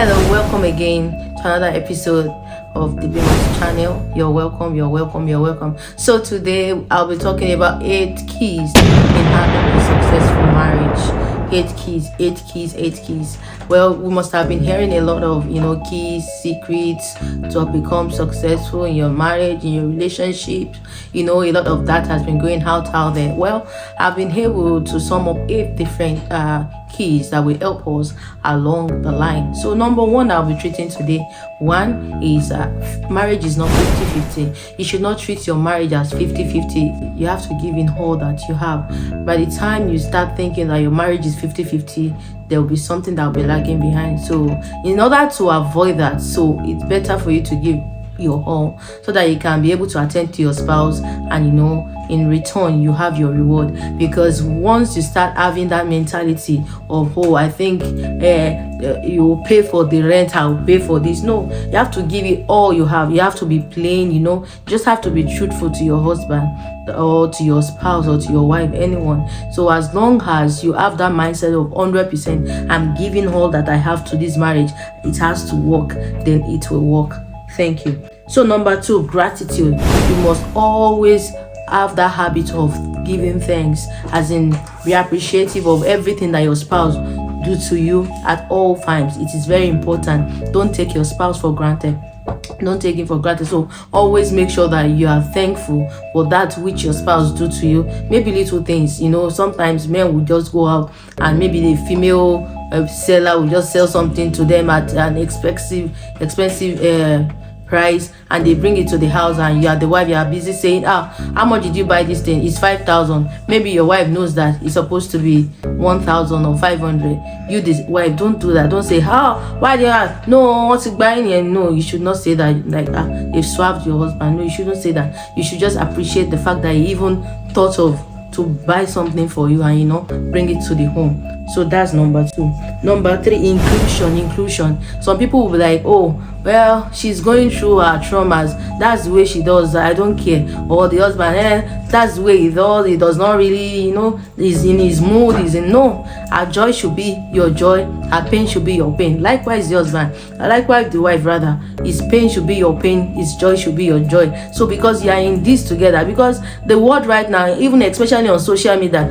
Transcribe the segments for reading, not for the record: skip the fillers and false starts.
Hello, welcome again to another episode of the Bemas channel. You're welcome. So today I'll be talking about 8 keys in having a successful marriage. 8 keys. Well, we must have been hearing a lot of keys, secrets to become successful in your marriage, in your relationship. A lot of that has been going out there. Well, I've been able to sum up 8 different keys that will help us along the line. So number 1 I'll be treating today. 1 is marriage is not 50-50. You should not treat your marriage as 50-50. You have to give in all that you have. By the time you start thinking that your marriage is 50-50, there will be something that will be lagging behind. So in order to avoid that, so it's better for you to give your all so that you can be able to attend to your spouse, and in return you have your reward. Because once you start having that mentality of, I think you will pay for the rent, I will pay for this. No, you have to give it all you have. You have to be plain. You just have to be truthful to your husband or to your spouse or to your wife, anyone. So as long as you have that mindset of 100%, I'm giving all that I have to this marriage, it has to work, then it will work. Thank you. So number 2, gratitude. You must always have that habit of giving thanks, as in be appreciative of everything that your spouse do to you at all times. It is very important. Don't take your spouse for granted. Don't take him for granted. So always make sure that you are thankful for that which your spouse do to you. Maybe little things. Sometimes men will just go out and maybe the female seller will just sell something to them at an expensive price, and they bring it to the house, and you are the wife, you are busy saying, how much did you buy this thing? It's 5,000. Maybe your wife knows that it's supposed to be 1,000 or 500. You, this wife, don't do that. Don't say, why they are what's it buying here? No, you should not say that, like they've swapped your husband. No, you shouldn't say that. You should just appreciate the fact that he even thought of to buy something for you and bring it to the home. So that's number 2. Number 3, inclusion. Some people will be like, well, she's going through her traumas, that's the way she does, I don't care. Or the husband, that's the way he does, he does not really, he's in his mood, no. Her joy should be your joy, her pain should be your pain. Likewise the husband, likewise the wife rather, his pain should be your pain, his joy should be your joy. So because you are in this together, because the world right now, even especially on social media,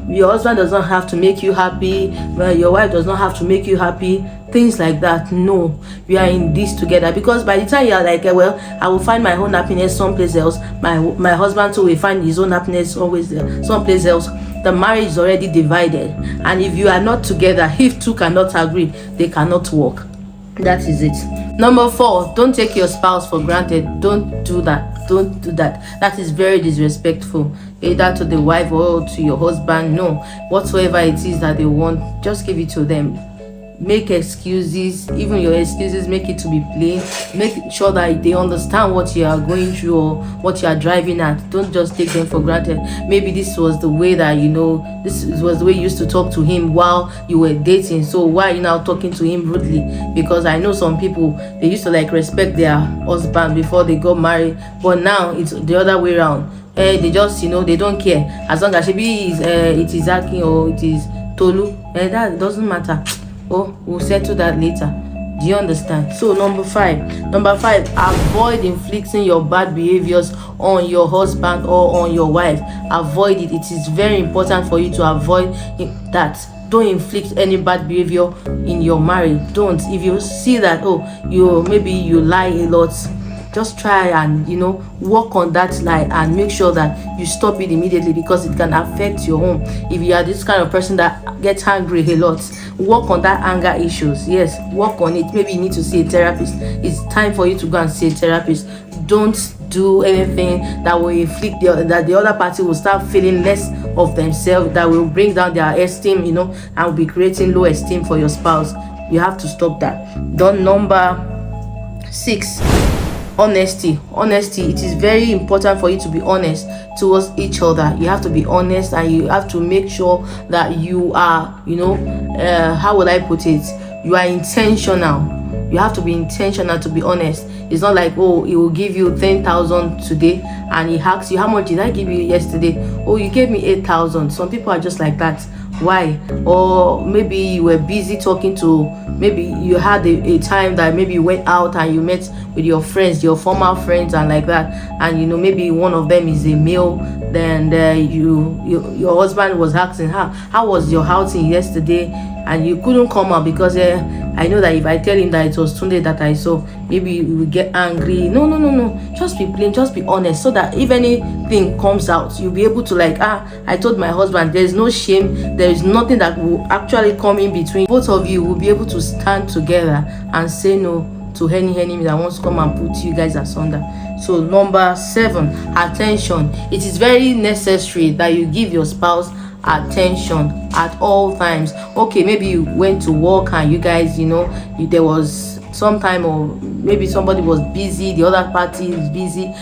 your husband does not have to make you happy, your wife does not have to make you happy, things like that. No, we are in this together. Because by the time you are like, I will find my own happiness someplace else, my husband too will find his own happiness always there someplace else, the marriage is already divided. And if you are not together, if two cannot agree, they cannot work. That is it. Number 4, don't take your spouse for granted. Don't do that. That is very disrespectful, either to the wife or to your husband. No, whatsoever it is that they want, just give it to them. Make excuses, even your excuses, make it to be plain. Make sure that they understand what you are going through or what you are driving at. Don't just take them for granted. Maybe this was the way that this was the way you used to talk to him while you were dating, so why are you now talking to him rudely? Because I know some people, they used to respect their husband before they got married, but now it's the other way around. They just they don't care, as long as it is Aki or it is Tolu, that doesn't matter. We'll settle that later. Do you understand? So number 5, avoid inflicting your bad behaviors on your husband or on your wife. Avoid it. It is very important for you to avoid that. Don't inflict any bad behavior in your marriage. Don't. If you see that maybe you lie a lot, just try and work on that lie and make sure that you stop it immediately, because it can affect your home. If you are this kind of person that gets angry a lot, work on that anger issues. Yes, work on it. Maybe you need to see a therapist. It's time for you to go and see a therapist. Don't do anything that will inflict that the other party will start feeling less of themselves, that will bring down their esteem, and will be creating low esteem for your spouse. You have to stop that. Number 6, honesty. It is very important for you to be honest towards each other. You have to be honest, and you have to make sure that you are how will I put it, you are intentional. You have to be intentional to be honest. It's not like, he will give you 10,000 today and he asks you, how much did I give you yesterday? You gave me 8,000. Some people are just like that. Why? Or maybe you were busy talking to, maybe you had a time that maybe you went out and you met with your friends, your former friends, and like that, and you know, maybe one of them is a male. Then your husband was asking, how was your outing yesterday, and you couldn't come out because I know that if I tell him that it was Tunde that I saw, maybe he will get angry. No. Just be plain, just be honest, so that if anything comes out, you'll be able to like, I told my husband. There's no shame. There is nothing that will actually come in between. Both of you will be able to stand together and say no to any enemy that wants to come and put you guys asunder. So number 7, attention. It is very necessary that you give your spouse attention at all times. Okay, maybe you went to work and you guys, there was some time, or maybe somebody was busy, the other party is busy.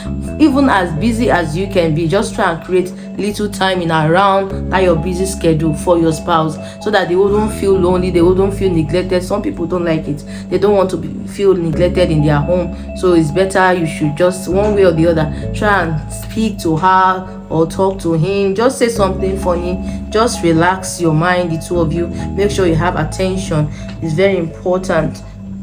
Even as busy as you can be, just try and create little time in around that your busy schedule for your spouse, so that they wouldn't feel lonely, they wouldn't feel neglected. Some people don't like it, they don't want to feel neglected in their home. So it's better you should just, one way or the other, try and speak to her or talk to him. Just say something funny, just relax your mind, the two of you. Make sure you have attention. It's very important.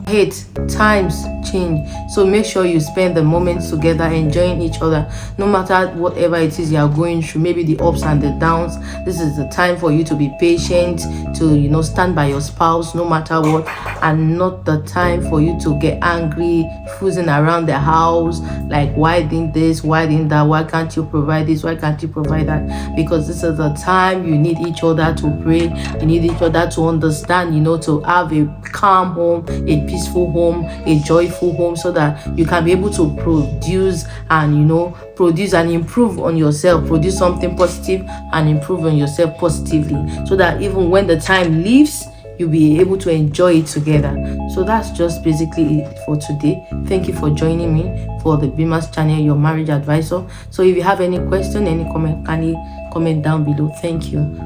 8, times change, so make sure you spend the moments together enjoying each other, no matter whatever it is you are going through, maybe the ups and the downs. This is the time for you to be patient, to stand by your spouse no matter what, and not the time for you to get angry, fooling around the house like, why didn't this, why didn't that, why can't you provide this, why can't you provide that? Because this is the time you need each other to pray, you need each other to understand, to have a calm home, a peaceful home, a joyful home, so that you can be able to produce and improve on yourself, produce something positive and improve on yourself positively, so that even when the time leaves, you'll be able to enjoy it together. So that's just basically it for today. Thank you for joining me for the Beamer's channel, your marriage advisor. So if you have any question, any comment, kindly comment down below. Thank you.